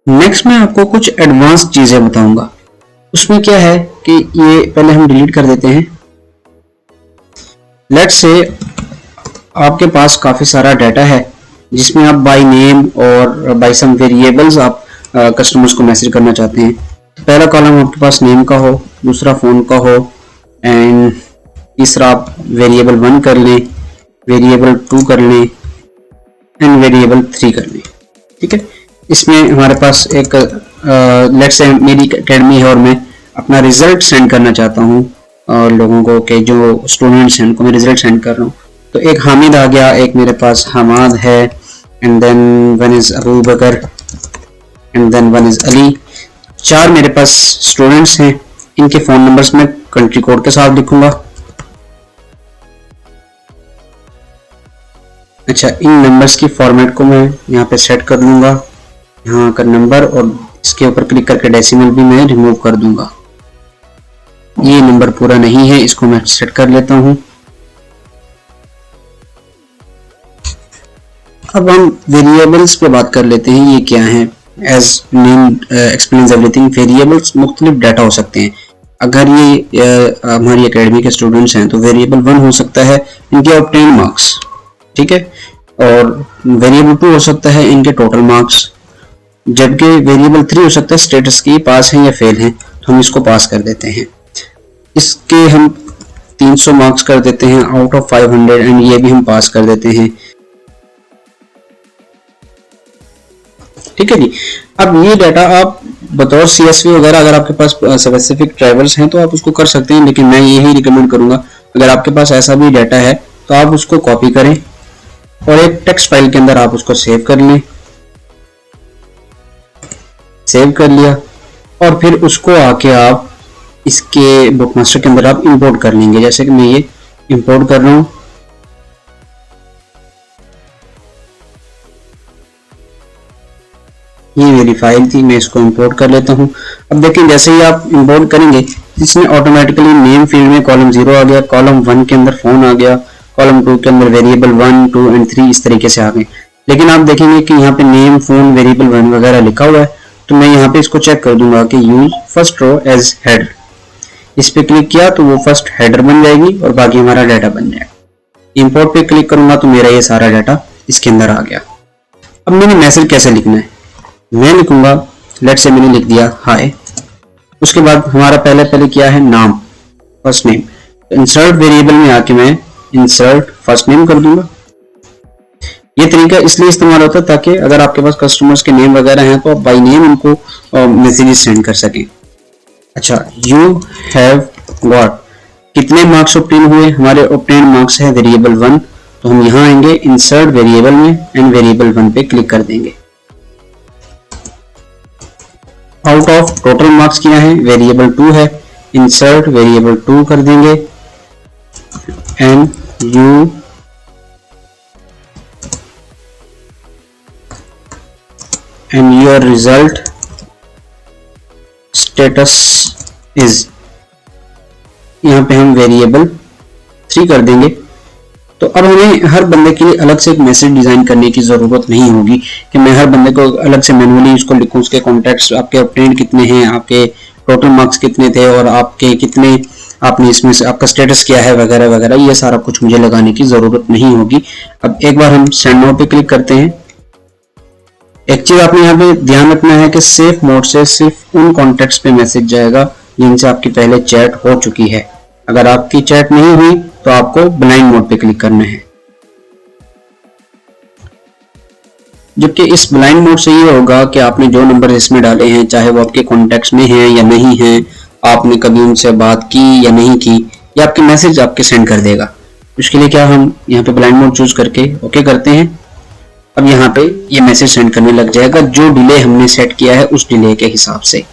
Next मैं आपको कुछ एडवांस चीजें बताऊंगा। उसमें क्या है कि ये पहले हम डिलीट कर देते हैं। लेट्स से आपके पास काफी सारा डाटा है जिसमें आप बाय नेम और बाय सम वेरिएबल्स आप कस्टमर्स को मैसेज करना चाहते हैं। तो पहला कॉलम आपके पास नेम का हो, दूसरा फोन का हो, एंड तीसरा आप वेरिएबल 1 कर लें, वेरिएबल 2 कर लें एंड वेरिएबल 3 कर लें। ठीक है, इसमें हमारे पास एक लेट्स से मेरी अकेडमी है और मैं अपना रिजल्ट सेंड करना चाहता हूँ और लोगों को कि जो स्टूडेंट्स हैं उनको मैं रिजल्ट सेंड कर रहा हूँ। तो एक हामिद आ गया, एक मेरे पास हमाद है, and then one is Abu Bakr and then one is Ali. 4 मेरे पास स्टूडेंट्स हैं। इनके फोन नंबर्स मैं कंट्री कोड के साथ लिखूंगा। अच्छा, इन नंबर्स की फॉर्मेट को मैं यहाँ पे सेट कर लूंगा, यहाँ का नंबर, और इसके ऊपर क्लिक करके डेसिमल भी मैं रिमूव कर दूंगा। ये नंबर पूरा नहीं है, इसको मैं सेट कर लेता हूँ। अब हम वेरिएबल्स पे बात कर लेते हैं। ये क्या है? As name explains everything, variables मुख्तलिफ डाटा हो सकते हैं। अगर ये हमारी एकेडमी के स्टूडेंट्स हैं तो वेरिएबल 1 हो सकता है इनके ऑब्टेन मार्क्स, ठीक है, और वेरिएबल 2 हो सकता है इनके टोटल मार्क्स, जबकि वेरिएबल 3 हो सकता है स्टेटस की पास है या फेल है। तो हम इसको पास कर देते हैं। इसके हम 300 मार्क्स कर देते हैं आउट ऑफ 500 एंड ये भी हम पास कर देते हैं। ठीक है जी। अब ये डाटा आप बतौर CSV वगैरह अगर आपके पास स्पेसिफिक ट्राइबल्स हैं तो आप उसको कर सकते हैं, लेकिन मैं यही रिकमेंड करूंगा अगर आपके पास ऐसा भी डाटा है तो आप उसको कॉपी करें और एक टेक्स्ट फाइल के अंदर आप उसको सेव कर लें। सेव कर लिया और फिर उसको आके आप इसके बुकमास्टर के अंदर आप इंपोर्ट कर लेंगे। जैसे कि मैं ये इंपोर्ट कर रहा हूँ। ये मेरी फाइल थी, मैं इसको इंपोर्ट कर लेता हूँ। अब देखें जैसे ही आप इंपोर्ट करेंगे इसमें ऑटोमेटिकली नेम फील्ड में कॉलम 0 आ गया, कॉलम 1 के अंदर फोन आ गया, कॉलम 2 के अंदर वेरिएबल 1, 2 एंड 3 इस तरीके से आ गए। लेकिन आप देखेंगे कि यहाँ पे नेम, फोन, वेरिएबल 1 वगैरह लिखा हुआ है, तो मैं यहाँ पे इसको चेक कर दूंगा कि use first row as header. इस पे क्लिक किया तो वो फर्स्ट हेडर बन जाएगी और बाकी हमारा डाटा बन जाएगा। इंपोर्ट पे क्लिक करूंगा तो मेरा ये सारा डाटा इसके अंदर आ गया। अब मैंने मैसेज कैसे लिखना है? मैं लिखूंगा, लेट से मैंने लिख दिया हाय। उसके बाद हमारा पहले क्या है? नाम, फर्स्ट नेम। तो इंसर्ट वेरिएबल में आके मैं इंसर्ट फर्स्ट नेम कर दूंगा। ये तरीका इसलिए इस्तेमाल होता है ताकि अगर आपके पास कस्टमर्स के नेम वगैरह हैं तो आप बाय नेम उनको मैसेजेस सेंड कर सकें। अच्छा, यू हैव गॉट, कितने मार्क्स ऑब्टेन हुए? हमारे ऑब्टेन मार्क्स है वेरिएबल 1, तो हम यहाँ आएंगे इंसर्ट वेरिएबल में एंड वेरिएबल 1 पे क्लिक कर देंगे। आउट ऑफ टोटल मार्क्स क्या है? वेरिएबल 2 है, इंसर्ट वेरिएबल 2 कर देंगे and you and your result status is, यहाँ पे हम वेरिएबल 3 कर देंगे। तो अब हमें हर बंदे के लिए अलग से एक मैसेज डिजाइन करने की जरूरत नहीं होगी कि मैं हर बंदे को अलग से मैनुअली उसको लिखूं, उसके कॉन्टैक्ट्स, आपके ऑब्टेन कितने हैं, आपके टोटल मार्क्स कितने थे और आपके कितने, आपने इसमें से आपका स्टेटस क्या है वगैरह वगैरह, ये सारा कुछ मुझे लगाने की जरूरत नहीं होगी। अब एक बार हम सेंड नाउ पे क्लिक करते हैं। एक चीज आपने यहाँ पे ध्यान रखना है कि सेफ मोड से सिर्फ उन कॉन्टैक्ट्स पे मैसेज जाएगा जिनसे आपकी पहले चैट हो चुकी है। अगर आपकी चैट नहीं हुई तो आपको ब्लाइंड मोड पे क्लिक करना है। जबकि इस ब्लाइंड मोड से ये होगा कि आपने जो नंबर इसमें डाले हैं चाहे वो आपके कॉन्टैक्ट्स में हैं या नहीं हैं, आपने कभी उनसे बात की या नहीं की, या आपके मैसेज आपके सेंड कर देगा। उसके लिए क्या हम यहाँ पे ब्लाइंड मोड चूज करके ओके करते हैं। अब यहाँ पे ये मैसेज सेंड करने लग जाएगा जो डिले हमने सेट किया है उस डिले के हिसाब से।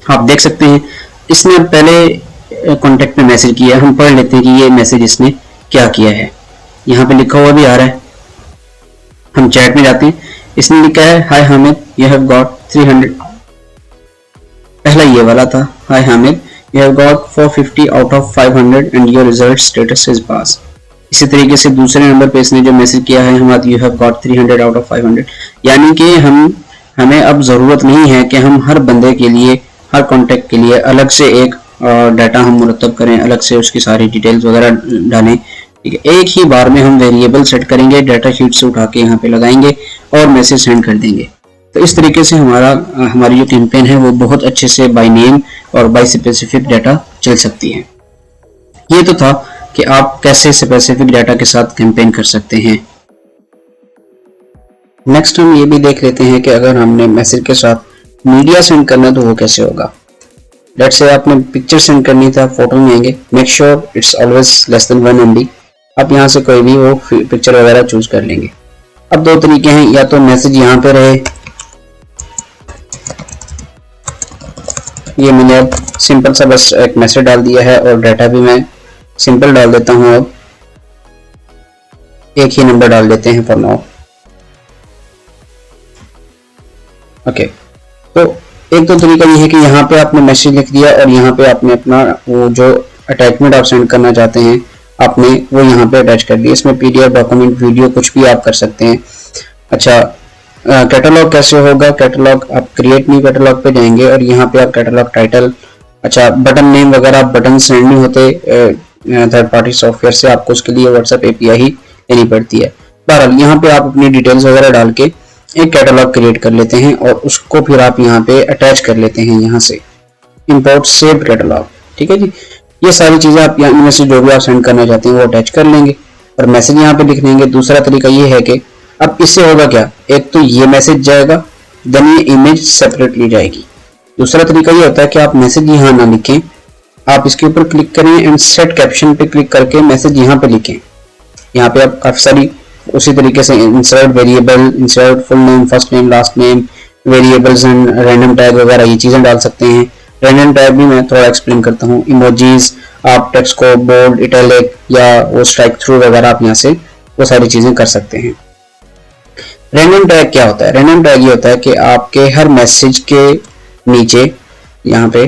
आप देख सकते हैं इसने पहले कॉन्टैक्ट में मैसेज किया है। हम पढ़ लेते हैं कि ये मैसेज इसने क्या किया है। यहाँ पे लिखा हुआ भी आ रहा है। हम चैट में जाते हैं, इसने लिखा है hi Hamid, you have got 300। पहला ये वाला था, hi Hamid, you have got 450 out of 500 and your result status is pass. इसी तरीके से दूसरे नंबर पे इसने जो मैसेज किया है हमारा, you have got 300 out of 500, यानी कि हमें अब ज़रूरत नहीं है कि हम हर बंदे के लिए, हर कॉन्टैक्ट के लिए अलग से एक डाटा हम मुरतब करें, अलग से उसकी सारी डिटेल्स वगैरह डालें। ठीक है, एक ही बार में हम वेरिएबल सेट करेंगे, डाटा शीट से उठा के यहाँ पे लगाएंगे और मैसेज सेंड कर देंगे। तो इस तरीके से हमारी जो कैंपेन है वो बहुत अच्छे से बाय नेम और बाय स्पेसिफिक डाटा चल सकती है। ये तो था कि आप कैसे स्पेसिफिक डाटा के साथ कैंपेन कर सकते हैं। नेक्स्ट हम ये भी देख लेते हैं कि अगर हमने मैसेज के साथ मीडिया सेंड करना तो वो कैसे होगा। लेट्स से आपने पिक्चर सेंड करनी था, फोटो में आएंगे, make sure it's always less than 1 MB। आप यहाँ से कोई भी वो पिक्चर वगैरह चूज कर लेंगे। अब दो तरीके हैं, या तो मैसेज यहाँ पे रहे, ये मैंने अब सिंपल सा बस एक मैसेज डाल दिया है और डाटा भी मैं सिंपल डाल देता हूँ। अब एक ही नंबर डाल देते हैं फॉर नाउ। ओके, तो एक तो तरीका ये है कि यहाँ पे आपने मैसेज लिख दिया और यहाँ पे आपने अपना वो जो अटैचमेंट आप सेंड करना चाहते हैं आपने वो यहाँ पे अटैच कर दिया। इसमें PDF, डॉक्यूमेंट, वीडियो कुछ भी आप कर सकते हैं। अच्छा, कैटलॉग कैसे होगा? कैटलॉग आप क्रिएट न्यू कैटलॉग पे जाएंगे और यहाँ पे आप कैटलॉग टाइटल, अच्छा बटन नेम वगैरह, बटन सेंड नहीं होते थर्ड पार्टी सॉफ्टवेयर से, आपको उसके लिए WhatsApp API ही लेनी पड़ती है। बहरहाल यहाँ पे आप अपनी डिटेल्स वगैरह डाल के एक कैटलॉग क्रिएट कर लेते हैं और उसको फिर आप यहाँ पे अटैच कर लेते हैं, यहाँ से इंपोर्ट सेव्ड कैटलॉग। ठीक है जी, ये सारी चीजें आप यहाँ में से जो भी आप सेंड करना चाहते हैं वो अटैच कर लेंगे और मैसेज यहाँ पे लिख लेंगे। दूसरा तरीका ये है कि अब इससे होगा क्या, एक तो ये मैसेज जाएगा, देन ये इमेज सेपरेटली जाएगी। दूसरा तरीका ये होता है कि आप मैसेज यहाँ ना लिखें, आप इसके ऊपर क्लिक करें एंड सेट कैप्शन पे क्लिक करके मैसेज यहाँ पे लिखें। यहाँ पे आप काफी सारी उसी तरीके से insert variable, insert full name, first name, last name, variables and random tag वगैरह ये चीजें डाल सकते हैं। रैंडम टैग भी मैं थोड़ा एक्सप्लेन करता हूँ। इमोजीज, आप टेक्स्ट को बोल्ड, इटैलिक या वो स्ट्राइक थ्रू वगैरह आप यहाँ से वो सारी चीजें कर सकते हैं। रैंडम टैग क्या होता है? रैंडम टैग ये होता है कि आपके हर मैसेज के नीचे यहाँ पे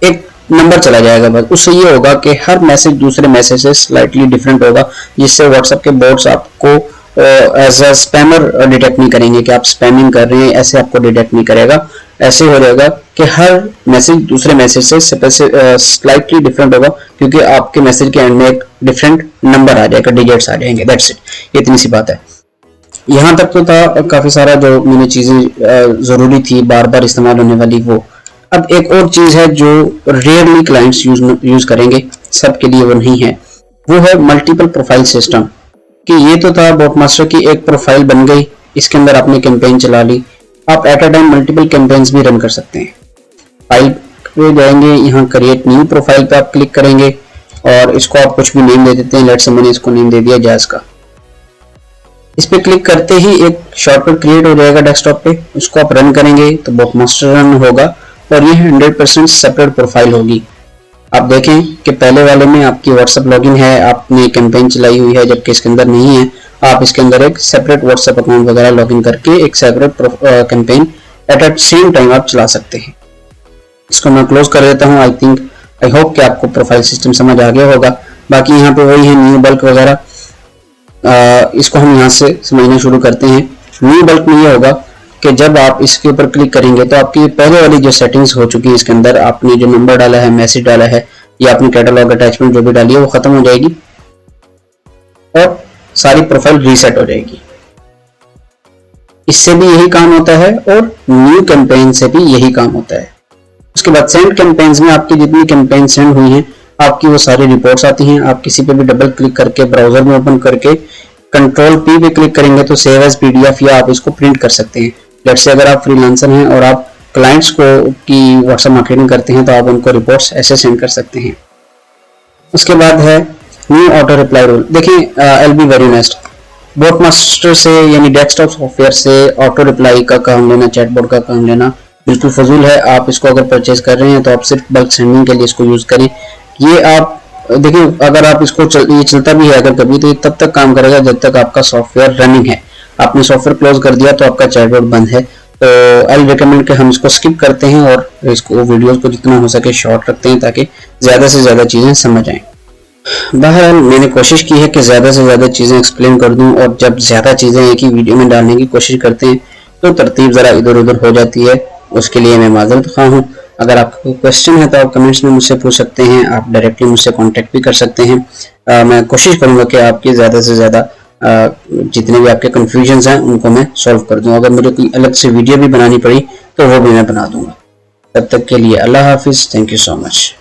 एक नंबर चला जाएगा, बस उससे ये होगा कि हर मैसेज दूसरे मैसेज से स्लाइटली डिफरेंट होगा, जिससे व्हाट्सएप के बोट्स आपको एज अ स्पैमर डिटेक्ट नहीं करेंगे कि आप स्पैमिंग कर रहे हैं, ऐसे आपको डिटेक्ट नहीं करेगा। ऐसे हो जाएगा कि हर मैसेज दूसरे मैसेज से स्लाइटली डिफरेंट होगा, क्योंकि आपके मैसेज के एंड में एक डिफरेंट नंबर आ जाएगा, डिजिट्स आ जाएंगे। दैट्स इट, ये इतनी सी बात है। यहाँ तक तो था काफी सारा जो मैंने चीजें जरूरी थी बार बार इस्तेमाल होने वाली वो। अब एक और चीज है जो रेयरली क्लाइंट्स यूज करेंगे, सबके लिए वो नहीं है, वो है मल्टीपल प्रोफाइल सिस्टम। कि ये तो था बॉटमास्टर की एक प्रोफाइल बन गई, इसके अंदर आपने कैंपेन चला ली, आप at a time multiple campaigns भी रन कर सकते हैं। फाइल पे जाएंगे, यहाँ क्रिएट न्यू प्रोफाइल पे आप क्लिक करेंगे और इसको आप कुछ भी नेम दे देते हैं। लेट्स से मैंने इसको नेम दे दिया जैज़ का। इस पे क्लिक करते ही एक शॉर्टकट क्रिएट हो जाएगा डेस्कटॉप पे, उसको आप रन करेंगे तो बॉटमास्टर रन होगा और ये 100% सेपरेट प्रोफाइल होगी। आप देखें कि पहले वाले में आपकी व्हाट्सएप लॉगिन है, आपने कैंपेन चलाई हुई है, जबकि इसके अंदर नहीं है। आप इसके अंदर एक सेपरेट व्हाट्सएप अकाउंट वगैरह लॉगिन करके एक separate campaign at the same time आप चला सकते हैं। इसको मैं क्लोज कर देता हूँ। आई होप कि आपको प्रोफाइल सिस्टम समझ आ गया होगा। बाकी यहाँ पे वही है न्यू बल्क वगैरह, इसको हम यहाँ से समझना शुरू करते हैं। न्यू बल्क में ये होगा कि जब आप इसके ऊपर क्लिक करेंगे तो आपकी पहले वाली जो सेटिंग्स हो चुकी है इसके अंदर, आपने जो नंबर डाला है, मैसेज डाला है या आपने कैटलॉग अटैचमेंट जो भी डाली है वो खत्म हो जाएगी और सारी प्रोफाइल रीसेट हो जाएगी। इससे भी यही काम होता है और न्यू कैंपेन से भी यही काम होता है। उसके बाद सेंड कैंपेन्स में आपकी जितनी कैंपेन सेंड हुई हैं आपकी वो सारी रिपोर्ट्स आती हैं। आप किसी पे भी डबल क्लिक करके ब्राउजर में ओपन करके कंट्रोल P पे क्लिक करेंगे तो सेव एज PDF या आप इसको प्रिंट कर सकते हैं। लेट्स से अगर आप फ्रीलांसर हैं और आप क्लाइंट्स को की व्हाट्सएप मार्केटिंग करते हैं तो आप उनको रिपोर्ट्स ऐसे सेंड कर सकते हैं। उसके बाद है न्यू ऑटो रिप्लाई रूल। देखिए I'll be very honest, बॉटमास्टर से यानी डेस्कटॉप सॉफ्टवेयर से ऑटो रिप्लाई का काम लेना, चैटबॉट का काम लेना बिल्कुल फजूल है। आप इसको अगर परचेज कर रहे हैं तो आप सिर्फ बल्क सेंडिंग के लिए इसको यूज करें। ये आप देखिए, अगर आप इसको ये चलता भी है अगर कभी, तो ये तब तक काम करेगा जब तक आपका सॉफ्टवेयर रनिंग है। आपने सॉफ्टवेयर क्लोज कर दिया तो आपका चैटबॉट बंद है। तो आई रिकमेंड कि हम इसको स्किप करते हैं और इसको वीडियोस को जितना हो सके शॉर्ट रखते हैं ताकि ज़्यादा से ज़्यादा चीज़ें समझ आएँ। बहरहाल मैंने कोशिश की है कि ज़्यादा से ज़्यादा चीज़ें एक्सप्लेन कर दूं और जब ज़्यादा चीज़ें एक ही वीडियो में डालने की कोशिश करते हैं तो तरतीब ज़रा इधर उधर हो जाती है, उसके लिए मैं माजरत ख़्वाह हूँ। अगर आपको क्वेश्चन है तो आप कमेंट्स में मुझसे पूछ सकते हैं, आप डायरेक्टली मुझसे कांटेक्ट भी कर सकते हैं। मैं कोशिश करूँगा कि आपके ज़्यादा से ज़्यादा जितने भी आपके कन्फ्यूजन्स हैं उनको मैं सॉल्व कर दूँ। अगर मुझे कोई अलग से वीडियो भी बनानी पड़ी तो वो भी मैं बना दूँगा। तब तक के लिए अल्लाह हाफिज़। Thank you so much.